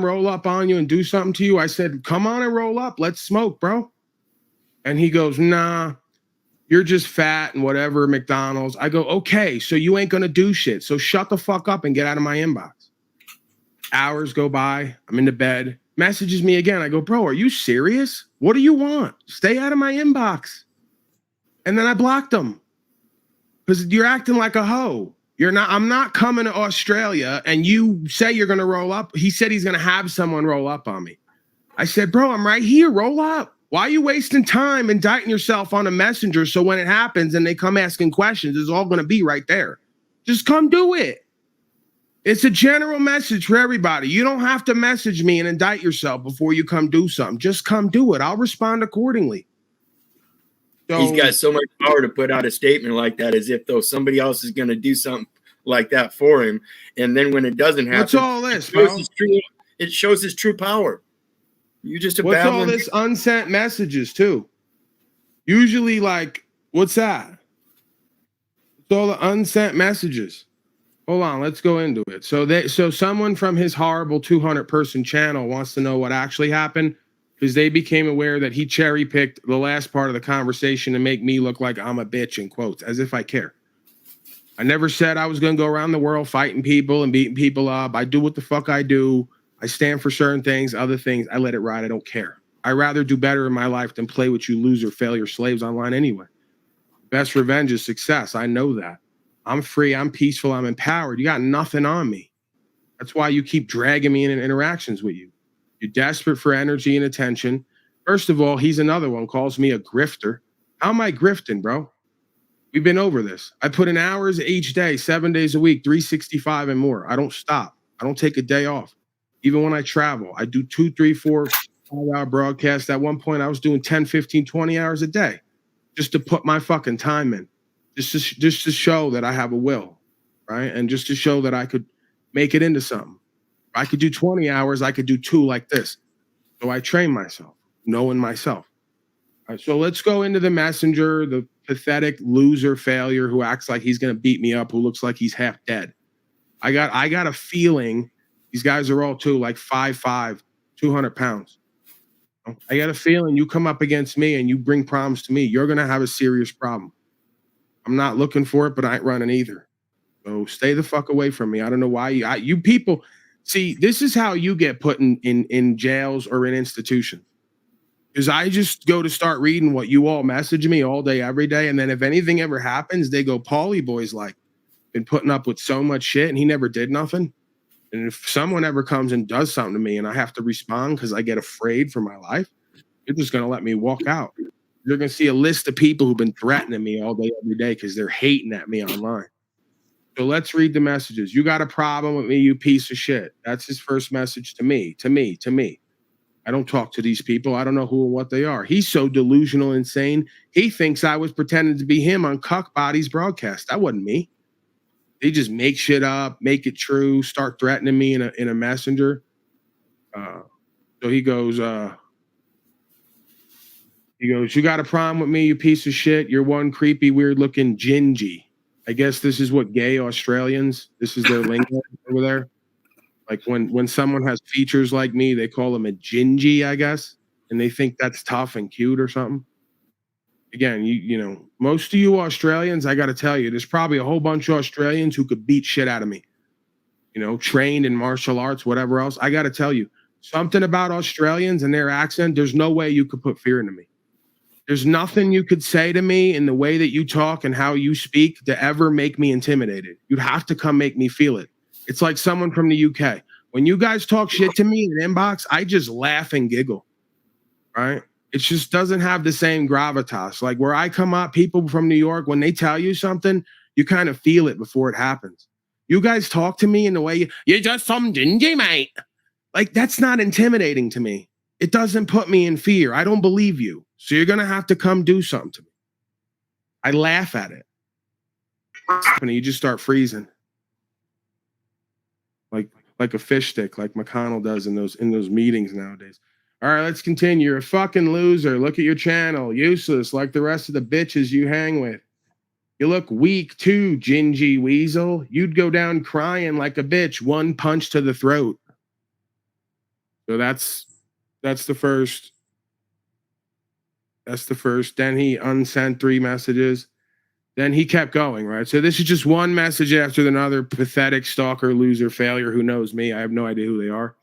roll up on you and do something to you? I said, come on and roll up. Let's smoke, bro. And he goes, nah, you're just fat and whatever, McDonald's. I go, okay, so you ain't going to do shit. So shut the fuck up and get out of my inbox. Hours go by. I'm in the bed. Messages me again. I go, bro, are you serious? What do you want? Stay out of my inbox. And then I blocked him because you're acting like a hoe. You're not. I'm not coming to Australia and you say you're going to roll up. He said he's going to have someone roll up on me. I said, bro, I'm right here. Roll up. Why are you wasting time indicting yourself on a messenger so when it happens and they come asking questions, it's all going to be right there. Just come do it. It's a general message for everybody. You don't have to message me and indict yourself before you come do something. Just come do it. I'll respond accordingly. So, he's got so much power to put out a statement like that as if though somebody else is going to do something like that for him. And then when it doesn't happen, what's all this, bro? It shows his true power. You just what's all this unsent messages too? Usually, like, what's that? It's all the unsent messages. Hold on, let's go into it. So someone from his horrible 200-person channel wants to know what actually happened because they became aware that he cherry-picked the last part of the conversation to make me look like I'm a bitch, in quotes, as if I care. I never said I was going to go around the world fighting people and beating people up. I do what the fuck I do. I stand for certain things, other things, I let it ride. I don't care. I'd rather do better in my life than play with you loser, failure slaves online anyway. Best revenge is success. I know that. I'm free. I'm peaceful. I'm empowered. You got nothing on me. That's why you keep dragging me in interactions with you. You're desperate for energy and attention. First of all, he's another one, calls me a grifter. How am I grifting, bro? We've been over this. I put in hours each day, 7 days a week, 365 and more. I don't stop. I don't take a day off. Even when I travel, I do 2, 3, 4, 5-hour broadcasts. At one point, I was doing 10, 15, 20 hours a day just to put my fucking time in, just to show that I have a will, right? And just to show that I could make it into something. I could do 20 hours. I could do 2 like this. So I train myself, knowing myself. All right, so let's go into the messenger, the pathetic loser failure who acts like he's going to beat me up, who looks like he's half dead. I got a feeling these guys are all too like 5'5", 200 pounds. I got a feeling you come up against me and you bring problems to me, you're going to have a serious problem. I'm not looking for it, but I ain't running either. So stay the fuck away from me. I don't know why you people see, this is how you get put in jails or in institutions. Because I just go to start reading what you all message me all day, every day. And then if anything ever happens, they go, Paulie boy's like been putting up with so much shit and he never did nothing. And if someone ever comes and does something to me and I have to respond because I get afraid for my life, you're just going to let me walk out. You're going to see a list of people who've been threatening me all day, every day because they're hating at me online. So let's read the messages. You got a problem with me, you piece of shit. That's his first message to me. I don't talk to these people. I don't know who and what they are. He's so delusional, insane. He thinks I was pretending to be him on Cuck Body's broadcast. That wasn't me. They just make shit up, make it true, start threatening me in a messenger. So he goes, you got a problem with me, you piece of shit. You're one creepy, weird looking gingy. I guess this is what gay Australians, this is their lingo over there. Like when someone has features like me, they call them a gingy, I guess. And they think that's tough and cute or something. Again, you know, most of you Australians, I got to tell you, there's probably a whole bunch of Australians who could beat shit out of me. You know, trained in martial arts, whatever else. I got to tell you, something about Australians and their accent, there's no way you could put fear into me. There's nothing you could say to me in the way that you talk and how you speak to ever make me intimidated. You'd have to come make me feel it. It's like someone from the UK. When you guys talk shit to me in inbox, I just laugh and giggle, right? It just doesn't have the same gravitas. Like where I come up, people from New York, when they tell you something, you kind of feel it before it happens. You guys talk to me in the way, you're just some gingy, mate. Like that's not intimidating to me. It doesn't put me in fear. I don't believe you. So you're going to have to come do something to me. I laugh at it. And you just start freezing. Like a fish stick, like McConnell does in those meetings nowadays. All right, let's continue. You're a fucking loser. Look at your channel. Useless, like the rest of the bitches you hang with. You look weak too, gingy weasel. You'd go down crying like a bitch, one punch to the throat. So that's the first. That's the first. Then he unsent 3 messages. Then he kept going, right? So this is just one message after another. Pathetic stalker, loser, failure. Who knows me? I have no idea who they are.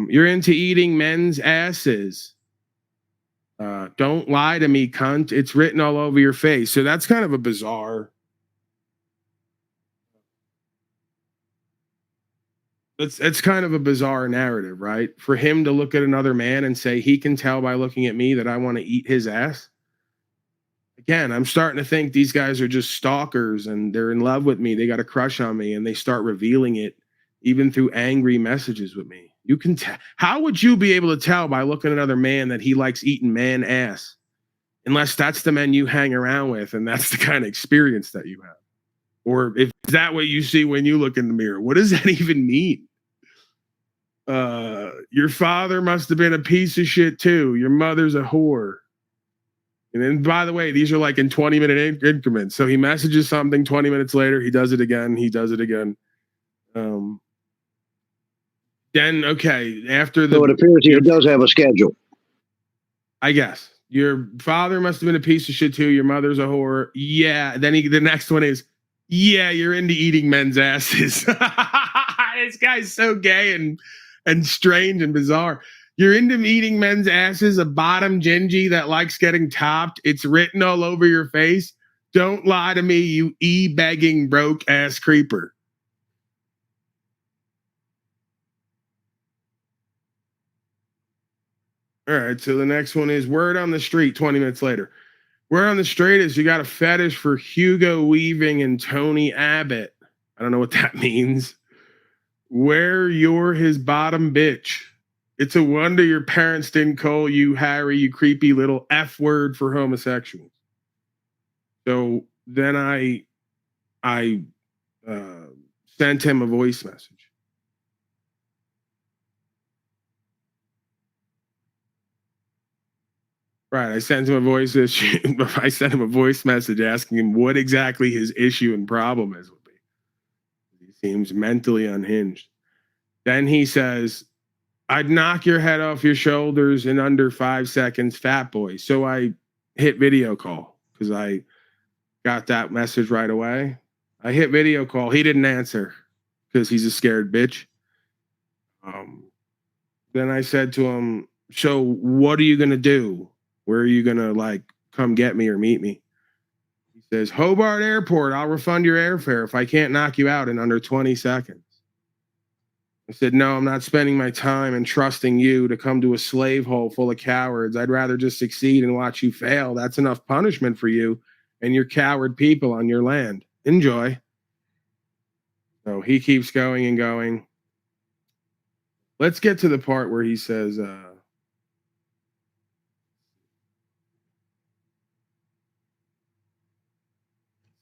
You're into eating men's asses. Don't lie to me, cunt. It's written all over your face. So that's kind of a bizarre. It's kind of a bizarre narrative, right? For him to look at another man and say he can tell by looking at me that I want to eat his ass. Again, I'm starting to think these guys are just stalkers and they're in love with me. They got a crush on me and they start revealing it even through angry messages with me. You can tell. How would you be able to tell by looking at another man that he likes eating man ass? Unless that's the men you hang around with and that's the kind of experience that you have. Or if is that what you see when you look in the mirror? What does that even mean? Your father must have been a piece of shit too. Your mother's a whore. And then, by the way, these are like in 20-minute increments. So he messages something 20 minutes later. He does it again. He does it again. Then, okay, after the... So it appears he does have a schedule. I guess. Your father must have been a piece of shit too. Your mother's a whore. Yeah. Then the next one is, yeah, you're into eating men's asses. This guy's so gay and strange and bizarre. You're into eating men's asses, a bottom gingy that likes getting topped. It's written all over your face. Don't lie to me, you e-begging broke ass creeper. All right, so the next one is word on the street 20 minutes later. Word on the street is you got a fetish for Hugo Weaving and Tony Abbott. I don't know what that means. Where you're his bottom bitch. It's a wonder your parents didn't call you Harry, you creepy little F word for homosexuals. So then I sent him a voice message. Right, I sent him a voice message asking him what exactly his issue and problem is with me. He seems mentally unhinged. Then he says, I'd knock your head off your shoulders in under 5 seconds, fat boy. So I hit video call because I got that message right away. I hit video call. He didn't answer because he's a scared bitch. Then I said to him, so what are you going to do? Where are you going to like come get me or meet me? He says, Hobart Airport. I'll refund your airfare if I can't knock you out in under 20 seconds. I said, no, I'm not spending my time and trusting you to come to a slave hole full of cowards. I'd rather just succeed and watch you fail. That's enough punishment for you and your coward people on your land. Enjoy. So he keeps going and going. Let's get to the part where he says,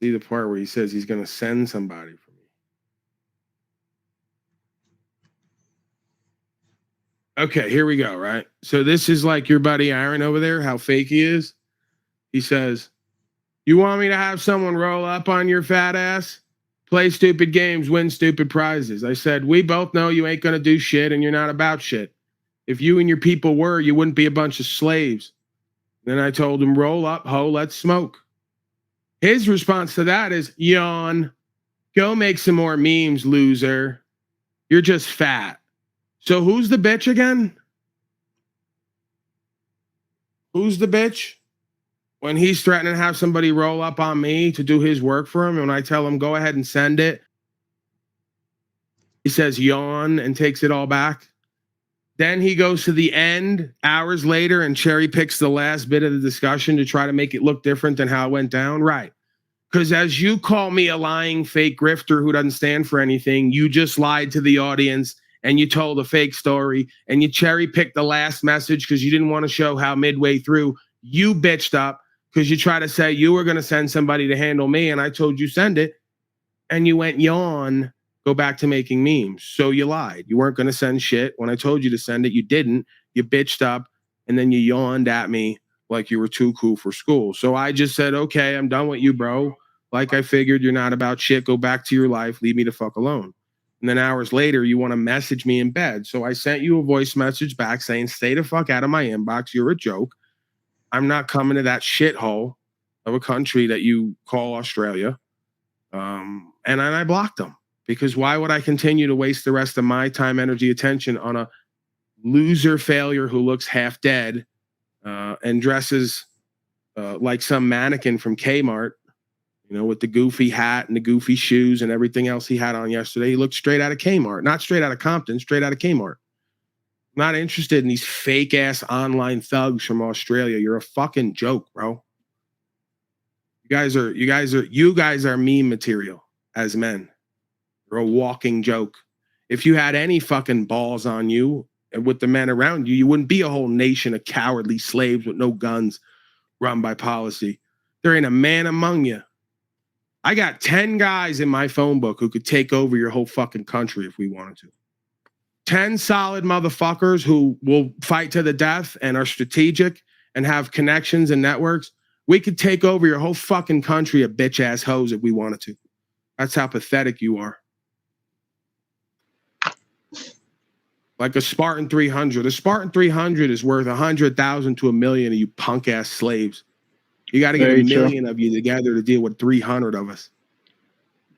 see the part where he says he's going to send somebody for me. Okay, here we go, right? So this is like your buddy Aaron over there, how fake he is. He says, you want me to have someone roll up on your fat ass? Play stupid games, win stupid prizes. I said, we both know you ain't going to do shit and you're not about shit. If you and your people were, you wouldn't be a bunch of slaves. Then I told him, roll up, ho, let's smoke. His response to that is, yawn. Go make some more memes, loser. You're just fat. So who's the bitch again? Who's the bitch? When he's threatening to have somebody roll up on me to do his work for him, and when I tell him, go ahead and send it, he says yawn and takes it all back. Then he goes to the end hours later and cherry picks the last bit of the discussion to try to make it look different than how it went down. Right. Because as you call me a lying fake grifter who doesn't stand for anything, you just lied to the audience and you told a fake story and you cherry picked the last message because you didn't want to show how midway through you bitched up because you tried to say you were going to send somebody to handle me and I told you send it and you went yawn, go back to making memes. So you lied. You weren't going to send shit. When I told you to send it, you didn't. You bitched up and then you yawned at me like you were too cool for school. So I just said, okay, I'm done with you, bro. Like I figured you're not about shit. Go back to your life. Leave me the fuck alone. And then hours later, you want to message me in bed. So I sent you a voice message back saying, stay the fuck out of my inbox. You're a joke. I'm not coming to that shithole of a country that you call Australia. And then I blocked them, because why would I continue to waste the rest of my time, energy, attention on a loser failure who looks half dead and dresses like some mannequin from Kmart, you know, with the goofy hat and the goofy shoes and everything else he had on yesterday. He looked straight out of Kmart, not straight out of Compton, straight out of Kmart. Not interested in these fake ass online thugs from Australia. You're a fucking joke, bro. You guys are meme material as men. You're a walking joke. If you had any fucking balls on you and with the men around you, you wouldn't be a whole nation of cowardly slaves with no guns run by policy. There ain't a man among you. I got 10 guys in my phone book who could take over your whole fucking country if we wanted to. 10 solid motherfuckers who will fight to the death and are strategic and have connections and networks. We could take over your whole fucking country of bitch ass hoes if we wanted to. That's how pathetic you are. Like a Spartan 300. A Spartan 300 is worth 100,000 to 1 million of you punk ass slaves. You got to get a million of you together to deal with 300 of us.